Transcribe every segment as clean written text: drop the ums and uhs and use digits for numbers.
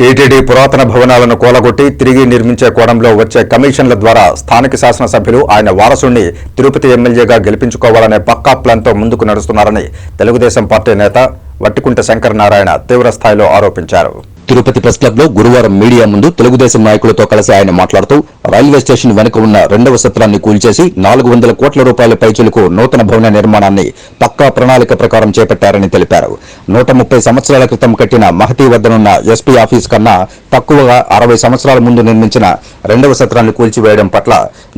TTD పురాతన భవనాలను కూలగొట్టి తిరిగి నిర్మించే కోణంలో వచ్చే కమిషన్ల ద్వారా స్థానిక శాసనసభ్యులు ఆయన వారసుడిని తిరుపతి ఎమ్మెల్యేగా గెలిపించుకోవాలనే పక్కా ప్లాన్తో ముందుకు నడుస్తున్నారని తెలుగుదేశం పార్టీ నేత వట్టికుంట శంకర్ నారాయణ తీవ్రస్థాయిలో ఆరోపించారు. తిరుపతి ప్రెస్ క్లబ్ లో గురువారం మీడియా ముందు తెలుగుదేశం నాయకులతో కలిసి ఆయన మాట్లాడుతూ రైల్వే స్టేషన్ వెనుక ఉన్న రెండవ సత్రాన్ని కూల్చేసి 400 కోట్ల రూపాయల పైచులకు నూతన భవన నిర్మాణాన్ని పక్కా ప్రణాళిక ప్రకారం చేపట్టారని తెలిపారు. 130 సంవత్సరాల క్రితం కట్టిన మహతి వద్దనున్న ఎస్పీ ఆఫీస్ కన్నా తక్కువగా 60 సంవత్సరాల ముందు నిర్మించిన రెండవ సత్రాన్ని కూల్చివేయడం పట్ల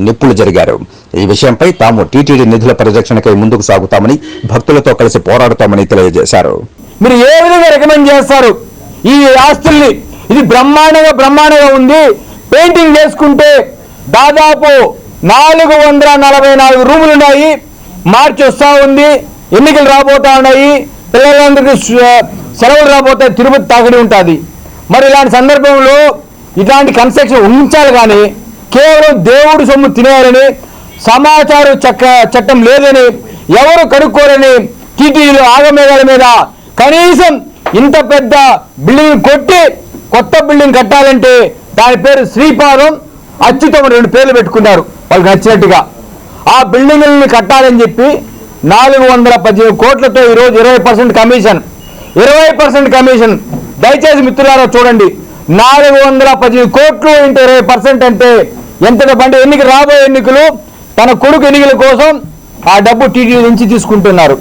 నిప్పులు జరిగారు. ఈ విషయంపై తాము టీటీడీ నిధుల పరిరక్షణకై ముందుకు సాగుతామని భక్తులతో కలిసి పోరాడుతామని తెలియజేశారు. మీరు ఏ విధంగా రికమెండ్ చేస్తారు ఈ ఆస్తుల్ని? ఇది బ్రహ్మాండంగా ఉంది. పెయింటింగ్ చేసుకుంటే దాదాపు 444 రూములు ఉన్నాయి. మార్చి వస్తూ ఉంది, ఎన్నికలు రాబోతా ఉన్నాయి, పిల్లలందరికీ సెలవులు రాబోతాయి, తిరుపతి తాకిడి ఉంటుంది. మరి ఇలాంటి సందర్భంలో ఇలాంటి కన్స్ట్రక్షన్ ఉంచాలి, కానీ కేవలం దేవుడు సొమ్ము తినేయాలని, సమాచార చట్టం లేదని, ఎవరు కడుక్కోరని టీటీడీలో ఆగమేఘాల మీద కనీసం ఇంత పెద్ద బిల్డింగ్ కొట్టి కొత్త బిల్డింగ్ కట్టాలంటే దాని పేరు శ్రీపాదం, అచ్యుతం 2 పేర్లు పెట్టుకున్నారు వాళ్ళకి నచ్చినట్టుగా. ఆ బిల్డింగులను కట్టాలని చెప్పి 418 కోట్లతో ఈరోజు 20% కమిషన్ 20% కమిషన్. దయచేసి మిత్రులారా చూడండి, 418 కోట్లు ఇంటూ 20% అంటే ఎంత డబ్బు అంటే రాబోయే ఎన్నికలు తన కొడుకు ఎన్నికల కోసం ఆ డబ్బు టీటీడీ నుంచి తీసుకుంటున్నారు.